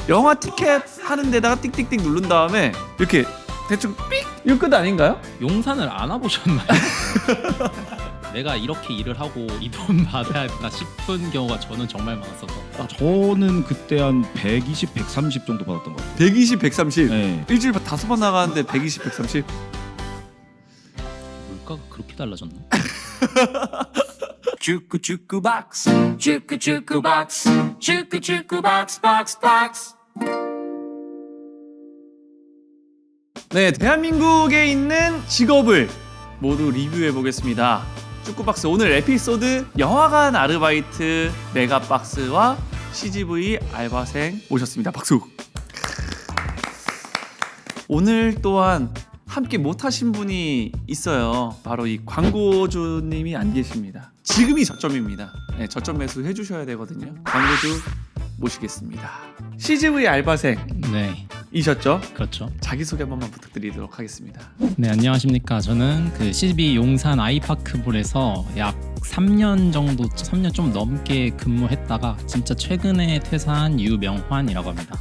영화 티켓 하는 데다가 띡띡띡 누른 다음에 이렇게 대충 삑! 이거 끝 아닌가요? 용산을 안 와보셨나요? 내가 이렇게 일을 하고 이 돈 받아야 할까 싶은 경우가 저는 정말 많았어서. 저는 그때 한 120, 130 정도 받았던 것 같아요. 120, 130. 네. 일주일 5번 나가는데 120, 130. 물가가 그렇게 달라졌나? Chuku chuku box, chuku chuku box, chuku chuku box, box box. 네, 대한민국에 있는 직업을 모두 리뷰해 보겠습니다. 축구박스 오늘 에피소드 영화관 아르바이트 메가박스와 CGV 알바생 모셨습니다. 박수. 오늘 또한 함께 못하신 분이 있어요. 바로 이 광고주님이 안 계십니다. 지금이 저점입니다. 네, 저점 매수 해주셔야 되거든요. 광고주 모시겠습니다. CGV 알바생 네, 이셨죠? 그렇죠. 자기소개 한 번만 부탁드리도록 하겠습니다. 네, 안녕하십니까. 저는 그 CGV 용산 아이파크볼에서 약 3년 정도, 3년 좀 넘게 근무했다가 진짜 최근에 퇴사한 유명환이라고 합니다.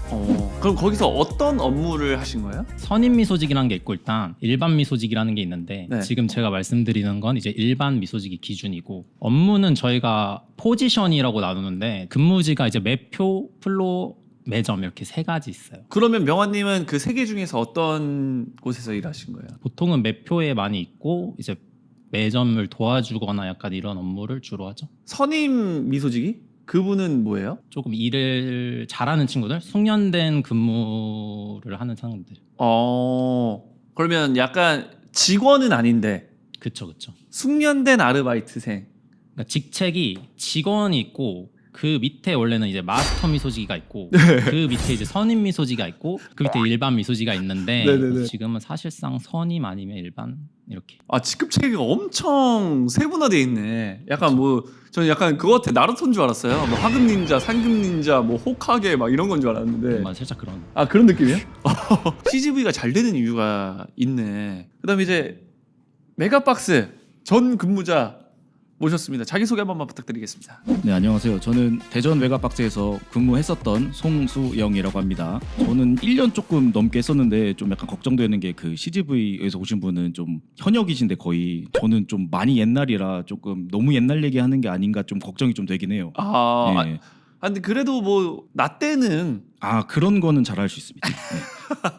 그럼 거기서 어떤 업무를 하신 거예요? 선임 미소직이라는 게 있고 일단 일반 미소직이라는 게 있는데 네. 지금 제가 말씀드리는 건 이제 일반 미소직이 기준이고 업무는 저희가 포지션이라고 나누는데 근무지가 이제 매표, 플로, 매점 이렇게 세 가지 있어요. 그러면 명환님은 그 세 개 중에서 어떤 곳에서 일하신 거예요? 보통은 매표에 많이 있고 이제 매점을 도와주거나 약간 이런 업무를 주로 하죠. 선임 미소직이? 그분은 뭐예요? 조금 일을 잘하는 친구들, 숙련된 근무를 하는 사람들. 그러면 약간 직원은 아닌데 그쵸, 그쵸. 숙련된 아르바이트생. 그러니까 직책이 직원이 있고 그 밑에 원래는 이제 마스터 미소지기가 있고 그 밑에 이제 선임 미소지기가 있고 그 밑에 일반 미소지기가 있는데 네네네. 지금은 사실상 선임 아니면 일반 이렇게. 아, 직급 체계가 엄청 세분화돼 있네. 약간 뭐 저는 약간 그거 같아. 나루토인 줄 알았어요. 뭐 하급 닌자, 상급 닌자, 뭐 호카게 막 이런 건 줄 알았는데. 맞아, 살짝 그런. 아, 그런 느낌이에요? CGV가 잘 되는 이유가 있네. 그다음에 이제 메가박스 전 근무자 모셨습니다. 자기소개 한 번만 부탁드리겠습니다. 네, 안녕하세요. 저는 대전 메가박스에서 근무했었던 송수영이라고 합니다. 저는 1년 조금 넘게 했었는데 좀 약간 걱정되는 게 그 CGV에서 오신 분은 좀 현역이신데 거의 저는 좀 많이 옛날이라 조금 너무 옛날 얘기하는 게 아닌가 좀 걱정이 좀 되긴 해요. 네. 근데 그래도 뭐 나 때는 그런 거는 잘 할 수 있습니다. 네.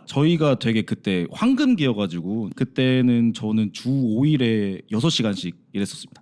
저희가 되게 그때 황금기여가지고 그때는 저는 주 5일에 6시간씩 일했었습니다.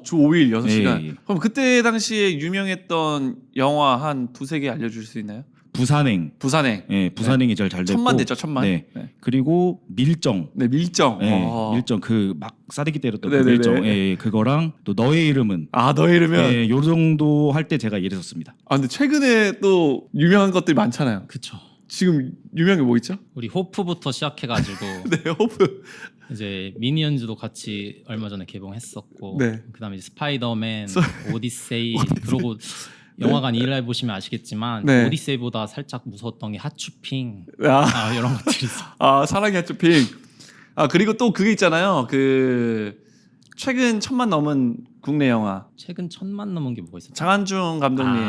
주 5일 6시간. 예. 그럼 그때 당시에 유명했던 영화 한 두세 개 알려줄 수 있나요? 부산행. 부산행. 네, 부산행이 제일 잘 됐고. 천만 됐죠, 천만. 네. 네. 그리고 밀정. 네, 밀정. 네, 밀정 그 막 싸대기 때렸던 그 네네네. 밀정. 예, 그거랑 또 너의 이름은. 너의 이름은. 예, 요 정도 할 때 제가 일했었습니다. 근데 최근에 또 유명한 것들이 많잖아요. 그쵸. 지금 유명한 게 뭐 있죠? 우리 호프부터 시작해가지고 네, 호프. 이제 미니언즈도 같이 얼마 전에 개봉했었고 네. 그다음에 이제 스파이더맨, 오디세이 그리고 네. 영화관 일을 해보시면 아시겠지만 네. 오디세이보다 살짝 무서웠던 게 핫추핑 아, 이런 것들이 있어요. 사랑의 핫쇼핑. 그리고 또 그게 있잖아요. 그 최근 1,000만 넘은 국내 영화. 최근 1,000만 넘은 게 뭐가 있었죠? 장한중 감독님.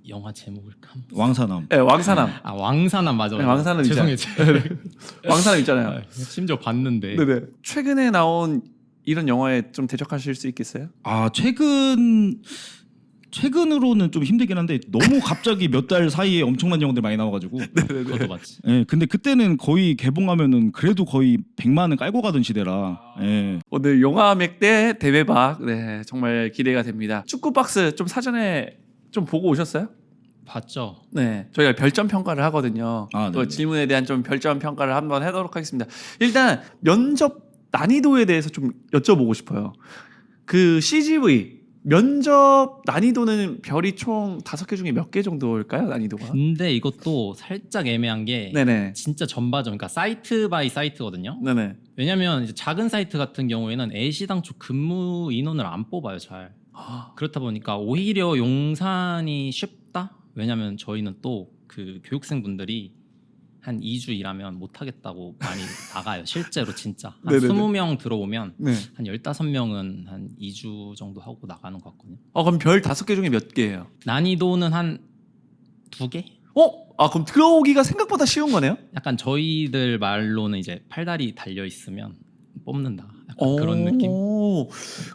영화 제목을 왕사남. 네, 왕사남. 왕사남 맞아. 네, 왕사남 죄송해요. 왕사남 있잖아요. 심지어 봤는데. 네네. 최근에 나온 이런 영화에 좀 대적하실 수 있겠어요? 최근으로는 좀 힘들긴 한데 너무 갑자기 몇 달 사이에 엄청난 영화들 많이 나와가지고. 그것도 맞지. 예, 근데 그때는 거의 개봉하면은 그래도 거의 100만은 깔고 가던 시대라. 예. 오늘 영화맥 대 대매박. 네, 정말 기대가 됩니다. 축구 박스 좀 사전에 좀 보고 오셨어요? 봤죠. 네, 저희가 별점 평가를 하거든요. 아, 또 네네. 질문에 대한 좀 별점 평가를 한번 해보도록 하겠습니다. 일단 면접 난이도에 대해서 좀 여쭤보고 싶어요. 그 CGV 면접 난이도는 별이 총 5개 중에 몇 개 정도일까요? 난이도가? 근데 이것도 살짝 애매한 게 네네. 진짜 전바점, 그러니까 사이트 바이 사이트거든요. 네네. 왜냐면 이제 작은 사이트 같은 경우에는 A시당 쪽 근무 인원을 안 뽑아요, 잘. 그렇다 보니까 오히려 용산이 쉽다? 왜냐면 저희는 또 그 교육생분들이 한 2주 일하면 못 하겠다고 많이 나가요. 실제로 진짜. 한 네네네. 20명 들어오면 네. 한 15명은 한 2주 정도 하고 나가는 것 같거든요. 그럼 별 5개 중에 몇 개예요? 난이도는 한 2개? 아 그럼 들어오기가 생각보다 쉬운 거네요? 약간 저희들 말로는 이제 팔다리 달려 있으면 뽑는다. 약간 그런 느낌.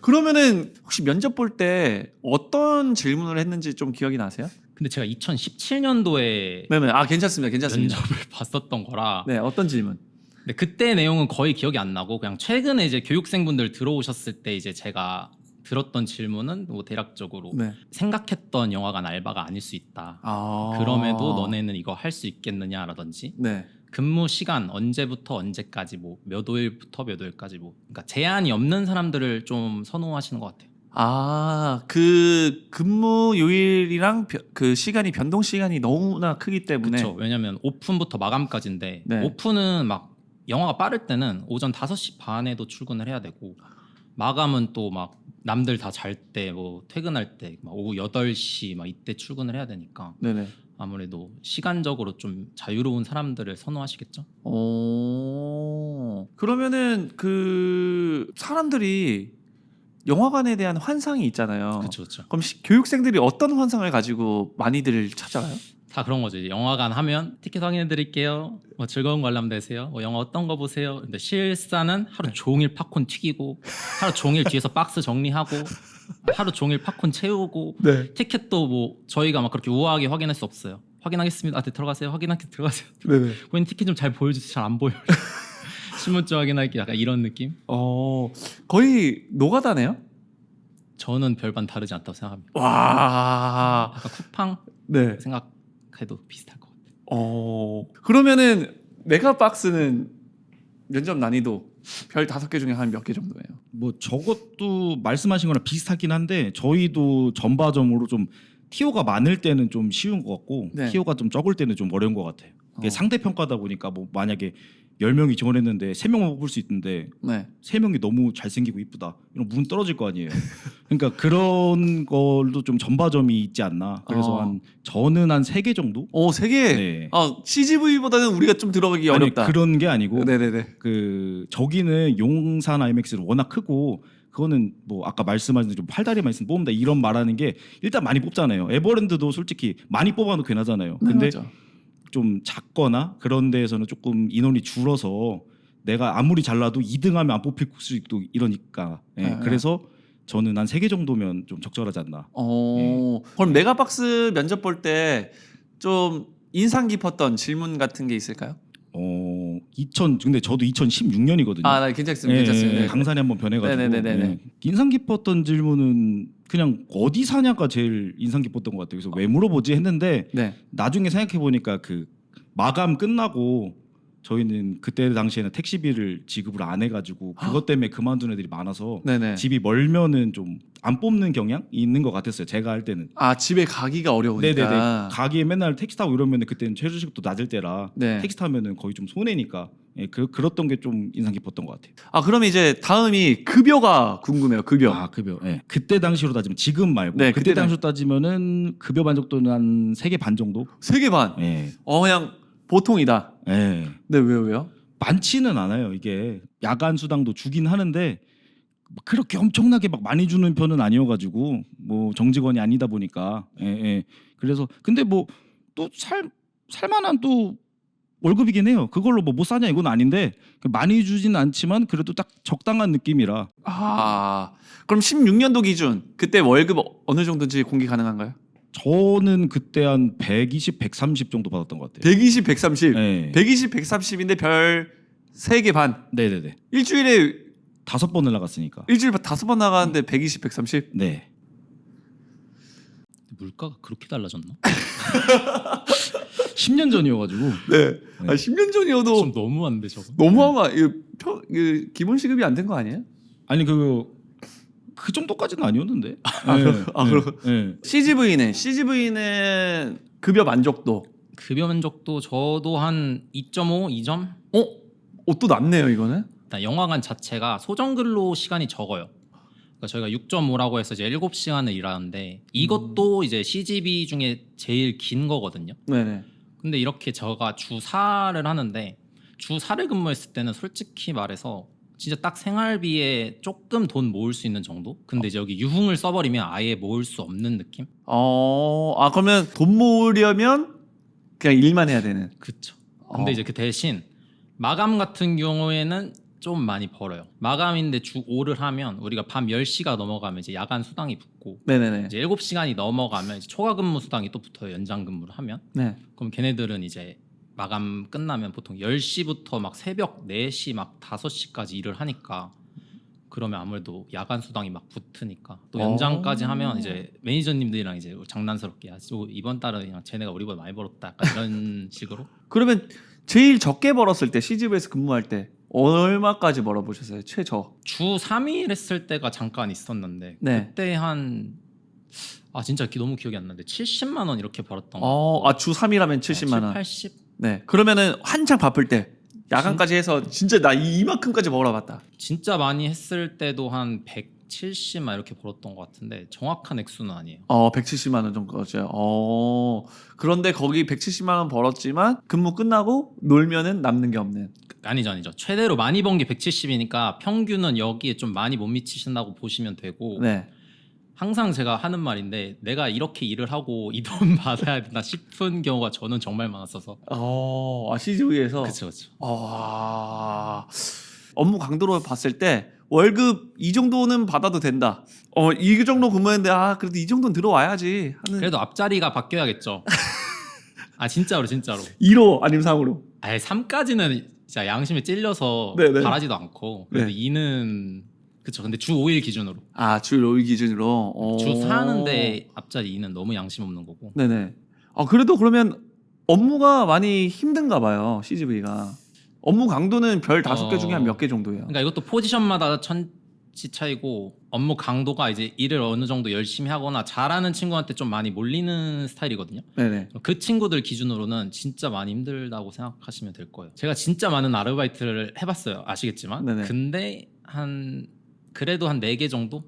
그러면은 혹시 면접 볼 때 어떤 질문을 했는지 좀 기억이 나세요? 근데 제가 2017년도에 네네. 아 괜찮습니다. 괜찮습니다. 면접을 봤었던 거라. 네, 어떤 질문? 근데 그때 내용은 거의 기억이 안 나고 그냥 최근에 이제 교육생분들 들어오셨을 때 이제 제가 들었던 질문은 뭐 대략적으로 네. 생각했던 영화관 알바가 아닐 수 있다. 아. 그럼에도 너네는 이거 할 수 있겠느냐라든지 네. 근무 시간 언제부터 언제까지 뭐 몇 월부터 몇 월까지 뭐 그러니까 제한이 없는 사람들을 좀 선호하시는 것 같아요. 그 근무 요일이랑 그 시간이 변동 시간이 너무나 크기 때문에 그렇죠. 왜냐면 오픈부터 마감까지인데 네. 오픈은 막 영화가 빠를 때는 오전 5시 반에도 출근을 해야 되고 마감은 또 막 남들 다 잘 때 뭐 퇴근할 때 막 오후 8시 막 이때 출근을 해야 되니까 네네. 아무래도 시간적으로 좀 자유로운 사람들을 선호하시겠죠? 그러면은 그 사람들이 영화관에 대한 환상이 있잖아요. 그렇죠, 그렇죠. 그럼 교육생들이 어떤 환상을 가지고 많이들 찾아와요? 다 그런 거죠. 이제 영화관 하면 티켓 확인해 드릴게요. 뭐 즐거운 관람 되세요. 뭐 영화 어떤 거 보세요. 근데 실사는 하루 종일 팝콘 튀기고 하루 종일 뒤에서 박스 정리하고 하루 종일 팝콘 채우고 네. 티켓도 뭐 저희가 막 그렇게 우아하게 확인할 수 없어요. 확인하겠습니다. 네, 들어가세요. 확인하게 들어가세요. 네네. 고객님 티켓 좀 잘 보여주세요. 잘 안 보여요. 신분증 확인할게 약간 이런 느낌. 거의 노가다네요. 저는 별반 다르지 않다고 생각합니다. 와. 약간 쿠팡 네. 생각해도 비슷할 것 같아요. 그러면은 메가박스는 면접 난이도 별 5개 중에 한 몇 개 정도예요? 뭐 저것도 말씀하신 거랑 비슷하긴 한데 저희도 전바점으로 좀 티오가 많을 때는 좀 쉬운 것 같고 네. 티오가 좀 적을 때는 좀 어려운 것 같아요. 이게 상대 평가다 보니까 뭐 만약에 10명이 지원했는데 3명만 뽑을 수 있는데 네. 3명이 너무 잘생기고 이쁘다 이런 문 떨어질 거 아니에요. 그러니까 그런 걸도 좀 전바점이 있지 않나. 그래서 저는 한 3개 정도. 3개. 네. CGV보다는 우리가 좀 들어가기 아니, 어렵다. 그런 게 아니고 네네네. 그 저기는 용산 IMAX는 워낙 크고 그거는 뭐 아까 말씀하신 좀 팔다리만 있으면 뽑는다 이런 말하는 게 일단 많이 뽑잖아요. 에버랜드도 솔직히 많이 뽑아도 괜하잖아요. 근데 맞아. 좀 작거나 그런 데에서는 조금 인원이 줄어서 내가 아무리 잘라도 2등하면 안 뽑힐 수 있고 이러니까 네. 그래서 저는 한 3개 정도면 좀 적절하지 않나. 그럼 메가박스 면접 볼 때 좀 인상 깊었던 질문 같은 게 있을까요? 근데 저도 2016년이거든요. 네, 괜찮습니다. 괜찮습니다. 강산이 한번 변해가지고 네네네네. 인상 깊었던 질문은 그냥 어디 사냐가 제일 인상 깊었던 것 같아요. 그래서 왜 물어보지 했는데 네. 나중에 생각해 보니까 그 마감 끝나고 저희는 그때 당시에는 택시비를 지급을 안 해가지고 그것 때문에 그만둔 애들이 많아서 네네. 집이 멀면은 좀 안 뽑는 경향이 있는 것 같았어요. 제가 할 때는. 집에 가기가 어려우니까. 네네네. 가기에 맨날 택시 타고 이러면은 그때는 최저시급도 낮을 때라 네. 택시 타면은 거의 좀 손해니까 그랬던 게 좀 인상 깊었던 것 같아요. 그러면 이제 다음이 급여가 궁금해요. 급여. 급여. 그때 당시로 따지면 지금 말고 네, 그때 그때 당시로 따지면은 급여 만족도는 한 3개 반 정도. 3개 반. 예. 그냥 보통이다. 예. 네, 왜요? 많지는 않아요. 이게 야간 수당도 주긴 하는데 그렇게 엄청나게 막 많이 주는 편은 아니어가지고 뭐 정직원이 아니다 보니까 그래서 근데 뭐 또 살만한 또 월급이긴 해요. 그걸로 뭐 못 사냐 이건 아닌데 많이 주진 않지만 그래도 딱 적당한 느낌이라. 그럼 16년도 기준 그때 월급 어느 정도인지 공개 가능한가요? 저는 그때 한 120, 130 정도 받았던 것 같아요. 120, 130. 네. 120, 130인데 별 3개 반. 네네네. 일주일에 5번을 나갔으니까. 5번 나가는데 120, 130. 네. 물가가 그렇게 달라졌나? 10년 전이어가지고. 네. 10년 전이어도 좀 너무한데 저거. 너무하면 이거 기본 시급이 안 된 거 아니에요? 아니 그 정도까지는 아니었는데. CGV는 급여 만족도. 급여 만족도 저도 한 2.5, 2점? 또 낮네요 이거는. 일단 영화관 자체가 소정근로 시간이 적어요. 그러니까 저희가 6.5라고 해서 이제 7시간을 일하는데 이것도 이제 CGV 중에 제일 긴 거거든요. 네네. 근데 이렇게 제가 주 4를 하는데 주 4를 근무했을 때는 솔직히 말해서 진짜 딱 생활비에 조금 돈 모을 수 있는 정도? 근데 이제 여기 유흥을 써버리면 아예 모을 수 없는 느낌? 그러면 돈 모으려면 그냥 일만 해야 되는. 그쵸. 근데 어. 이제 그 대신 마감 같은 경우에는 좀 많이 벌어요. 마감인데 주 5를 하면 우리가 밤 10시가 넘어가면 이제 야간 수당이 붙고 네네네. 이제 7시간이 넘어가면 이제 초과 근무 수당이 또 붙어요. 연장 근무를 하면. 네. 그럼 걔네들은 이제 마감 끝나면 보통 10시부터 막 새벽 4시 막 5시까지 일을 하니까 그러면 아무래도 야간 수당이 막 붙으니까 또 연장까지 하면 이제 매니저님들이랑 이제 장난스럽게 야, 이번 달은 그냥 쟤네가 우리보다 많이 벌었다 약간 이런 식으로. 그러면 제일 적게 벌었을 때 CGV에서 근무할 때 얼마까지 벌어보셨어요? 최저. 주 3일 했을 때가 잠깐 있었는데 네. 그때 진짜 너무 기억이 안 나는데 70만 원 이렇게 벌었던 거 같고. 주 3일하면 70만 원. 80? 네. 그러면은 한창 바쁠 때 야간까지 해서 진짜 나 이만큼까지 벌어봤다. 진짜 많이 했을 때도 한 170 막 이렇게 벌었던 것 같은데 정확한 액수는 아니에요. 170만 원 정도죠. 그런데 거기 170만 원 벌었지만 근무 끝나고 놀면은 남는 게 없는. 아니죠. 최대로 많이 번 게 170이니까 평균은 여기에 좀 많이 못 미치신다고 보시면 되고 네. 항상 제가 하는 말인데 내가 이렇게 일을 하고 이 돈 받아야 되나 싶은 경우가 저는 정말 많았어서. CGV에서. 그쵸. 업무 강도로 봤을 때 월급 이 정도는 받아도 된다. 이 정도 근무했는데 그래도 이 정도는 들어와야지 하는. 그래도 앞자리가 바뀌어야겠죠. 진짜로. 2로 아니면 3으로. 3까지는 진짜 양심에 찔려서 네네. 바라지도 않고 그래도 네. 2는 그쵸. 근데 주 5일 기준으로. 주 5일 기준으로. 주 4하는데 앞자리 2는 너무 양심 없는 거고. 네네. 그래도 그러면 업무가 많이 힘든가 봐요. CGV가. 업무 강도는 별 5개 중에 한 몇 개 정도예요. 그러니까 이것도 포지션마다 천지 차이고 업무 강도가 이제 일을 어느 정도 열심히 하거나 잘하는 친구한테 좀 많이 몰리는 스타일이거든요. 네네. 그 친구들 기준으로는 진짜 많이 힘들다고 생각하시면 될 거예요. 제가 진짜 많은 아르바이트를 해봤어요. 아시겠지만. 네네. 근데 그래도 한 4개 정도?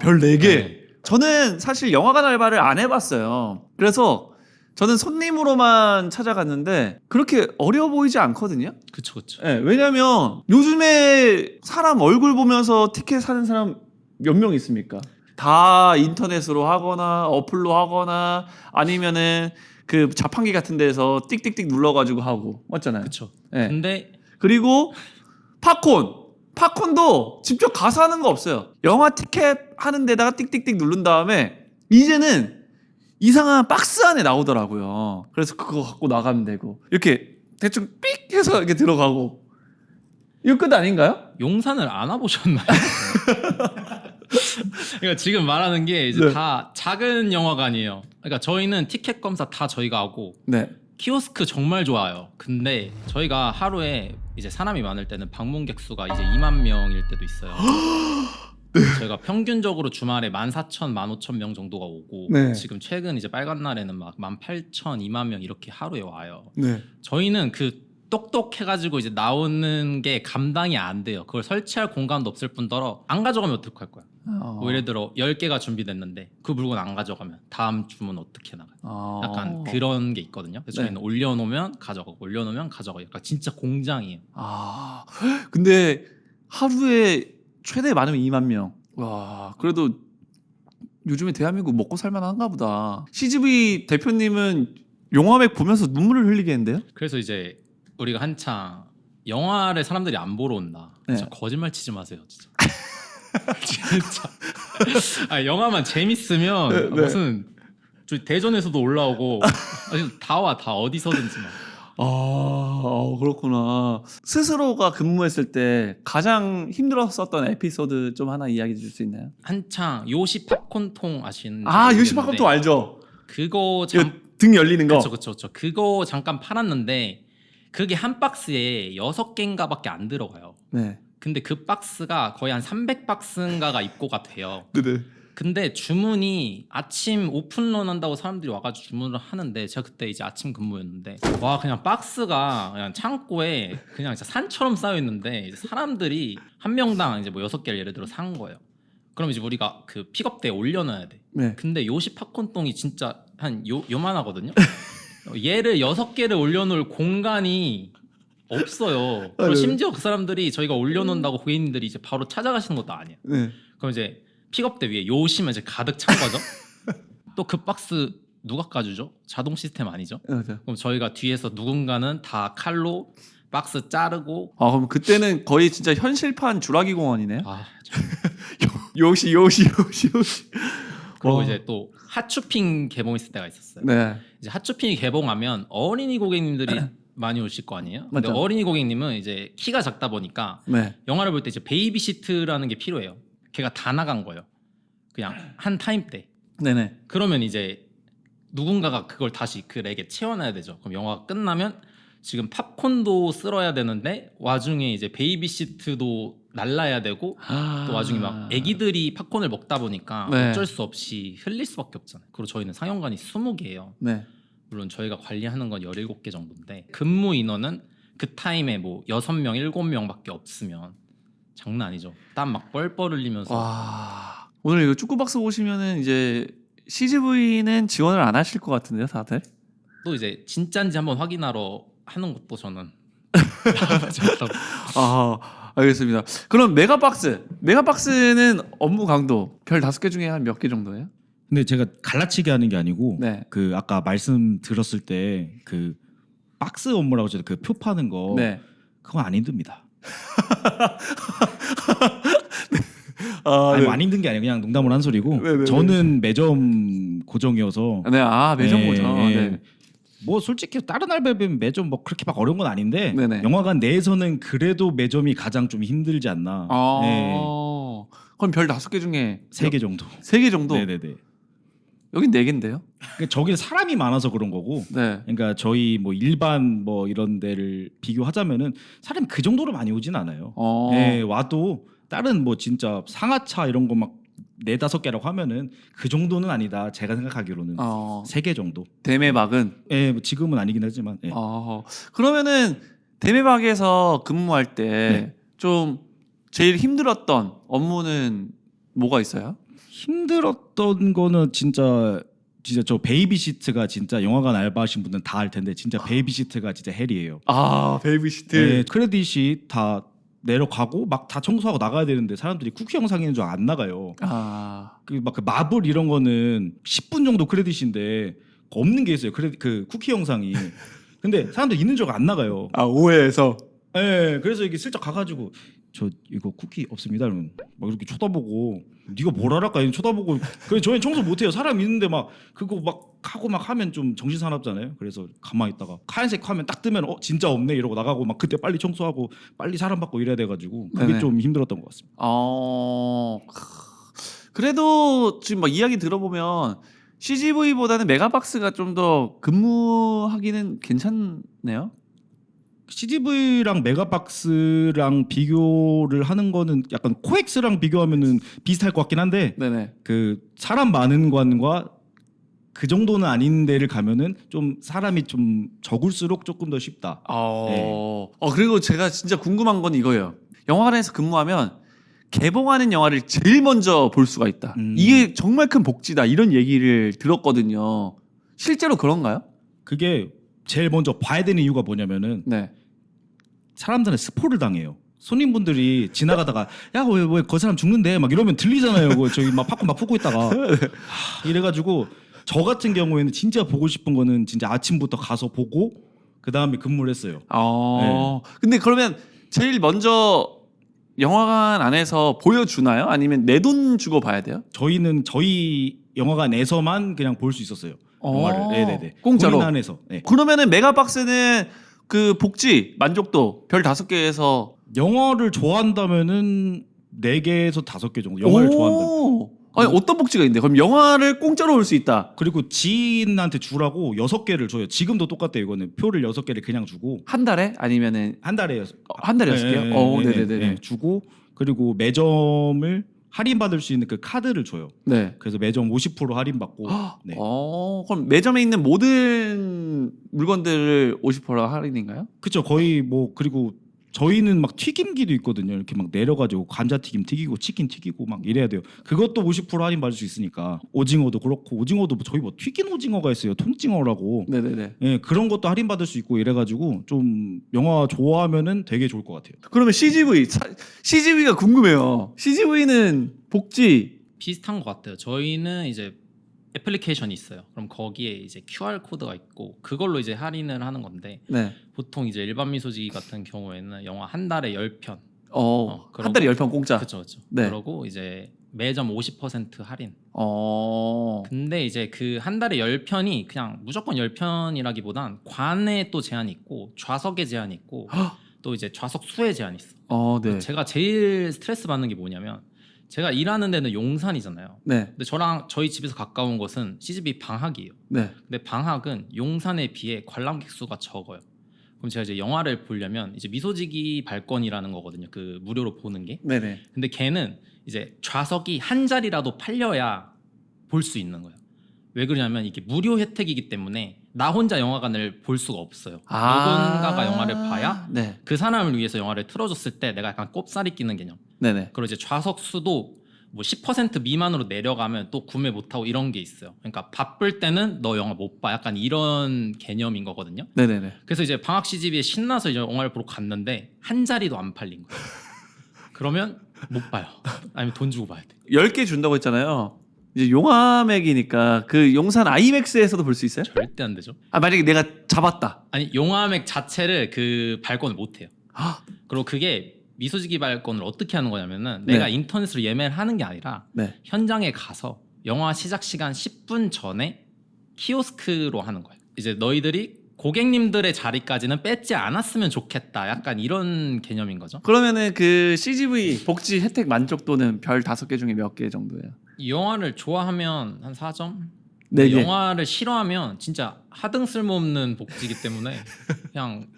별 4개. 네. 저는 사실 영화관 알바를 안 해봤어요. 그래서 저는 손님으로만 찾아갔는데 그렇게 어려워 보이지 않거든요. 그쵸. 네, 왜냐면 요즘에 사람 얼굴 보면서 티켓 사는 사람 몇 명 있습니까? 다 인터넷으로 하거나 어플로 하거나 아니면은 그 자판기 같은 데서 띡띡띡 눌러가지고 하고 맞잖아요. 그쵸. 네. 근데 그리고 팝콘도 직접 가서 하는 거 없어요. 영화 티켓 하는 데다가 띡띡띡 누른 다음에 이제는 이상한 박스 안에 나오더라고요. 그래서 그거 갖고 나가면 되고 이렇게 대충 삑 해서 이렇게 들어가고. 이거 끝 아닌가요? 용산을 안 와보셨나요? 그러니까 지금 말하는 게 이제 네. 다 작은 영화관이에요. 그러니까 저희는 티켓 검사 다 저희가 하고 네. 키오스크 정말 좋아요. 근데 저희가 하루에 이제 사람이 많을 때는 방문객 수가 이제 2만 명일 때도 있어요. 저희가 평균적으로 주말에 14,000, 15,000명 정도가 오고 네. 지금 최근 이제 빨간 날에는 막 18,000, 2만 명 이렇게 하루에 와요. 네. 저희는 그 똑똑해가지고 이제 나오는 게 감당이 안 돼요. 그걸 설치할 공간도 없을 뿐더러 안 가져가면 어떡할 거야? 뭐 예를 들어 10개가 준비됐는데 그 물건 안 가져가면 다음 주문 어떻게 나가요? 약간 그런 게 있거든요. 그래서 저희는 올려놓으면 가져가고 올려놓으면 가져가고 약간 진짜 공장이에요. 근데 하루에 최대 많으면 2만 명. 와, 그래도 요즘에 대한민국 먹고 살만한가 보다. CGV 대표님은 영화백 보면서 눈물을 흘리겠는데요? 그래서 이제 우리가 한창 영화를 사람들이 안 보러 온다. 진짜 거짓말 치지 마세요, 진짜. 진짜. 영화만 재밌으면 무슨 대전에서도 올라오고 다 어디서든지 막. 그렇구나. 스스로가 근무했을 때 가장 힘들었었던 에피소드 좀 하나 이야기 줄 수 있나요? 한창 요시 팝콘통 아시는? 요시 팝콘통 알죠? 그거 등 열리는 거. 그쵸. 그거 잠깐 팔았는데 그게 한 박스에 6개인가밖에 안 들어가요. 네. 근데 그 박스가 거의 한 300박스인가가 입고가 돼요. 네네. 근데 주문이 아침 오픈런 한다고 사람들이 와가지고 주문을 하는데 제가 그때 이제 아침 근무였는데 와 그냥 박스가 그냥 창고에 그냥 진짜 산처럼 쌓여 있는데 이제 사람들이 한 명당 이제 뭐 6개를 예를 들어 산 거예요. 그럼 이제 우리가 그 픽업대에 올려놔야 돼. 네. 근데 요시 팝콘통이 진짜 한 요만하거든요. 얘를 6개를 올려놓을 공간이 없어요. 그리고 심지어 그 사람들이 저희가 올려놓는다고 고객님들이 이제 바로 찾아가시는 것도 아니에요. 네. 그럼 이제 픽업대 위에 요시면 이제 가득 찬 거죠. 또 그 박스 누가 까주죠? 자동 시스템 아니죠? 맞아. 그럼 저희가 뒤에서 누군가는 다 칼로 박스 자르고 아 그럼 그때는 거의 진짜 현실판 주라기 공원이네요. 아 요시. 그리고 와. 이제 또 핫쇼핑 개봉했을 때가 있었어요. 네. 이제 핫쇼핑이 개봉하면 어린이 고객님들이 많이 오실 거 아니에요? 근데 맞죠. 어린이 고객님은 이제 키가 작다 보니까 네. 영화를 볼 때 이제 베이비 시트라는 게 필요해요. 걔가 다 나간 거예요. 그냥 한 타임 때. 네네. 그러면 이제 누군가가 그걸 다시 그 렉에 채워놔야 되죠. 그럼 영화가 끝나면 지금 팝콘도 쓸어야 되는데 와중에 이제 베이비 시트도 날라야 되고 또 와중에 막 애기들이 팝콘을 먹다 보니까 네. 어쩔 수 없이 흘릴 수밖에 없잖아요. 그리고 저희는 상영관이 20개예요. 네. 물론 저희가 관리하는 건 17개 정도인데 근무 인원은 그 타임에 뭐 6명, 7명밖에 없으면 장난 아니죠. 땀 막 뻘뻘 흘리면서 와 오늘 이거 축구박스 보시면은 이제 CGV는 지원을 안 하실 것 같은데요, 다들? 또 이제 진짜인지 한번 확인하러 하는 것도 저는 아 알겠습니다. 그럼 메가박스는 업무 강도 별 5개 중에 한 몇 개 정도예요? 근데 제가 갈라치기 하는 게 아니고 네. 그 아까 말씀 들었을 때 그 박스 업무라고 하죠. 그 표 파는 거 네. 그건 안 힘듭니다. 아, 아니 네. 뭐안 힘든 게 아니고 그냥 농담을 한 소리고 네. 저는 매점 고정이어서 네, 매점 예, 보죠. 예. 네. 뭐 솔직히 다른 알바비면 매점 뭐 그렇게 막 어려운 건 아닌데 네네. 영화관 내에서는 그래도 매점이 가장 좀 힘들지 않나. 아, 네. 그럼 별 5개 중에 3개 정도. 3개 정도? 네네네. 여긴 4개인데요? 그러니까 저기는 사람이 많아서 그런 거고. 네. 그러니까 저희 뭐 일반 뭐 이런 데를 비교하자면은 사람이 그 정도로 많이 오진 않아요. 네, 와도 다른 뭐 진짜 상하차 이런 거 막 4-5개라고 하면은 그 정도는 아니다. 제가 생각하기로는 3개 정도. 대매박은 예, 뭐 지금은 아니긴 하지만. 예. 그러면은 대매박에서 근무할 때 좀 제일 힘들었던 업무는 뭐가 있어요? 힘들었던 거는 진짜 저 베이비시트가 진짜 영화관 알바하신 분들은 다 알 텐데 진짜 베이비시트가 진짜 헬이에요. 베이비시트. 네, 크레딧이 다 내려가고 막 다 청소하고 나가야 되는데 사람들이 쿠키 영상인 줄 안 나가요. 그 막 그 마블 이런 거는 10분 정도 크레딧인데 없는 게 있어요. 그 쿠키 영상이. 근데 사람들 있는 줄 안 나가요. 오해해서. 예, 그래서 이게 슬쩍 가가지고 저 이거 쿠키 없습니다. 그러면 막 이렇게 쳐다보고 네가 뭘 알았까? 이렇게 쳐다보고 그래 저희는 청소 못해요. 사람 있는데 막 그거 막 하고 막 하면 좀 정신 사납잖아요. 그래서 가만히 있다가 하얀색 화면 딱 뜨면 진짜 없네 이러고 나가고 막 그때 빨리 청소하고 빨리 사람 받고 이래야 돼가지고 그게 네네. 좀 힘들었던 것 같습니다. 그래도 지금 막 이야기 들어보면 CGV보다는 메가박스가 좀 더 근무하기는 괜찮네요. CGV랑 메가박스랑 비교를 하는 거는 약간 코엑스랑 비교하면은 비슷할 것 같긴 한데 네네. 그 사람 많은 관과 그 정도는 아닌 데를 가면은 좀 사람이 좀 적을수록 조금 더 쉽다. 그리고 제가 진짜 궁금한 건 이거예요. 영화관에서 근무하면 개봉하는 영화를 제일 먼저 볼 수가 있다. 이게 정말 큰 복지다. 이런 얘기를 들었거든요. 실제로 그런가요? 그게 제일 먼저 봐야 되는 이유가 뭐냐면은 네. 사람들은 스포를 당해요. 손님분들이 지나가다가 야 왜 그 사람 죽는데 막 이러면 들리잖아요. 저기 막 팝콘 막 푸고 있다가 이래가지고 저 같은 경우에는 진짜 보고 싶은 거는 진짜 아침부터 가서 보고 그 다음에 근무를 했어요. 근데 그러면 제일 먼저 영화관 안에서 보여주나요? 아니면 내 돈 주고 봐야 돼요? 저희는 저희 영화관에서만 그냥 볼 수 있었어요. 영화를. 네네네. 공짜로. 본인 안에서. 네. 그러면은 메가박스는 그 복지 만족도 별 5개에서 영화를 좋아한다면은 4개에서 5개 정도. 영화를 좋아한다면. 아니 어떤 복지가 있는데? 그럼 영화를 공짜로 볼 수 있다. 그리고 지인한테 주라고 6개를 줘요. 지금도 똑같아요. 이거는 표를 6개를 그냥 주고 한 달에 아니면은 한 달에 한 달에 6개요? 네네네. 주고 그리고 매점을 할인받을 수 있는 그 카드를 줘요. 네. 그래서 매점 50% 할인받고. 네. 그럼 매점에 있는 모든 물건들을 50% 할인인가요? 그렇죠. 거의 뭐 그리고 저희는 막 튀김기도 있거든요. 이렇게 막 내려가지고 감자튀김 튀기고 치킨 튀기고 막 이래야 돼요. 그것도 50% 할인 받을 수 있으니까. 오징어도 그렇고 오징어도 저희 뭐 튀긴 오징어가 있어요. 통징어라고. 네네네. 예, 그런 것도 할인 받을 수 있고 이래가지고 좀 영화 좋아하면은 되게 좋을 것 같아요. 그러면 CGV가 궁금해요. CGV는 복지 비슷한 것 같아요. 저희는 이제 애플리케이션이 있어요. 그럼 거기에 이제 QR 코드가 있고 그걸로 이제 할인을 하는 건데 네. 보통 이제 일반 미소지기 같은 경우에는 영화 한 달에 10편. 한 달에 10편 공짜. 그렇죠. 네. 그러고 이제 매점 50% 할인. 어. 근데 이제 그 한 달에 10편이 그냥 무조건 10편이라기보단 관에 또 제한이 있고 좌석에 제한이 있고 또 이제 좌석 수에 제한이 있어. 네. 제가 제일 스트레스 받는 게 뭐냐면 제가 일하는 데는 용산이잖아요. 네. 근데 저랑 저희 집에서 가까운 곳은 CGV 방학이에요. 네. 근데 방학은 용산에 비해 관람객 수가 적어요. 그럼 제가 이제 영화를 보려면 이제 미소지기 발권이라는 거거든요. 그 무료로 보는 게. 네네. 근데 걔는 이제 좌석이 한 자리라도 팔려야 볼 수 있는 거예요. 왜 그러냐면 이게 무료 혜택이기 때문에 나 혼자 영화관을 볼 수가 없어요. 누군가가 영화를 봐야 네. 그 사람을 위해서 영화를 틀어줬을 때 내가 약간 꼽사리 끼는 개념. 네네. 그리고 이제 좌석 수도 뭐 10% 미만으로 내려가면 또 구매 못하고 이런 게 있어요. 그러니까 바쁠 때는 너 영화 못 봐. 약간 이런 개념인 거거든요. 네네네. 그래서 이제 방학 CGV에 신나서 이제 영화를 보러 갔는데 한 자리도 안 팔린 거예요. 그러면 못 봐요. 아니면 돈 주고 봐야 돼. 10개 준다고 했잖아요. 이제 용화맥이니까 그 용산 아이맥스에서도 볼 수 있어요? 절대 안 되죠. 만약에 내가 잡았다. 아니 용화맥 자체를 그 발권을 못 해요. 아, 그리고 그게 미소지기 발권을 어떻게 하는 거냐면은 네. 내가 인터넷으로 예매를 하는 게 아니라 네. 현장에 가서 영화 시작 시간 10분 전에 키오스크로 하는 거예요. 이제 너희들이 고객님들의 자리까지는 뺏지 않았으면 좋겠다. 약간 이런 개념인 거죠. 그러면은 그 CGV 복지 혜택 만족도는 별 5개 중에 몇 개 정도예요? 이 영화를 좋아하면 한 4점? 네 개. 영화를 싫어하면 진짜 하등 쓸모없는 복지이기 때문에 그냥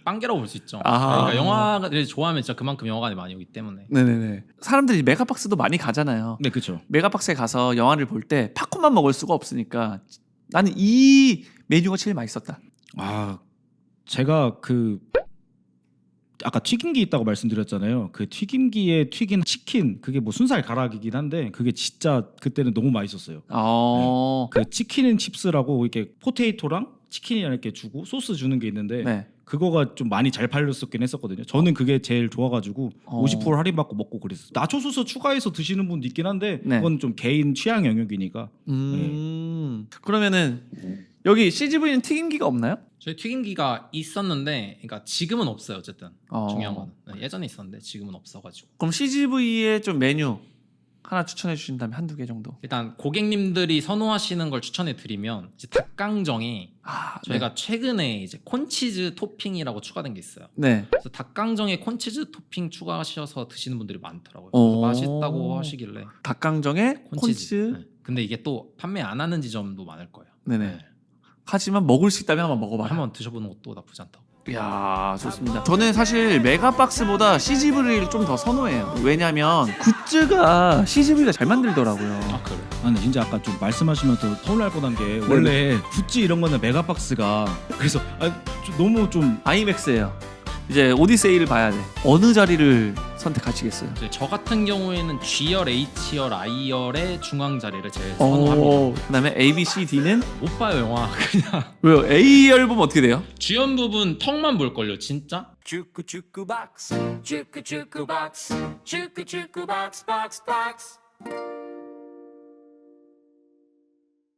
빵개라고 볼 수 있죠. 아하. 그러니까 영화를 좋아하면 진짜 그만큼 영화관이 많이 오기 때문에. 네네네. 사람들이 메가박스도 많이 가잖아요. 네, 그렇죠. 메가박스에 가서 영화를 볼 때 팝콘만 먹을 수가 없으니까 나는 이 메뉴가 제일 맛있었다. 아, 제가 그 아까 튀김기 있다고 말씀드렸잖아요. 그 튀김기에 튀긴 치킨, 그게 뭐 순살 가락이긴 한데 그게 진짜 그때는 너무 맛있었어요. 그 치킨 앤 칩스라고 이렇게 포테이토랑 치킨이랑 이렇게 주고 소스 주는 게 있는데 네. 그거가 좀 많이 잘 팔렸었긴 했었거든요. 저는 그게 제일 좋아가지고 50% 할인 받고 먹고 그랬어요. 나초 소스 추가해서 드시는 분도 있긴 한데 네. 그건 좀 개인 취향 영역이니까. 그러면은 여기 CGV는 튀김기가 없나요? 저희 튀김기가 있었는데, 그러니까 지금은 없어요. 어쨌든 중요한 건 예전에 있었는데 지금은 없어가지고. 그럼 CGV의 좀 메뉴 하나 추천해 주신다면 한두 개 정도. 일단 고객님들이 선호하시는 걸 추천해 드리면 이제 닭강정에 저희가 최근에 이제 콘치즈 토핑이라고 추가된 게 있어요. 네. 그래서 닭강정에 콘치즈 토핑 추가하셔서 드시는 분들이 많더라고요. 그래서 맛있다고 하시길래 닭강정에 콘치즈. 네. 근데 이게 또 판매 안 하는 지점도 많을 거예요. 네네. 하지만 먹을 수 있다면 한번 먹어봐라. 한번 드셔보는 것도 나쁘지 않다고. 이야, 좋습니다. 저는 사실 메가박스보다 CGV를 좀 더 선호해요. 왜냐면 굿즈가 CGV가 잘 만들더라고요. 아 그래? 아, 근데 진짜 아까 좀 말씀하시면서 서운할 뻔한 게 원래 굿즈 이런 거는 메가박스가 그래서 좀 너무 좀 아이맥스예요. 이제 오디세이를 봐야 돼. 어느 자리를 선택하시겠어요? 이제 저 같은 경우에는 G열, H열, I열의 중앙 자리를 제일 선호합니다. 그다음에 A, B, C, D는 못 봐요 영화. 그냥 왜요? A열 보면 어떻게 돼요? 주연 부분 턱만 볼 걸요 진짜. Chuku chuku box, chuku chuku box, chuku chuku box, box, box.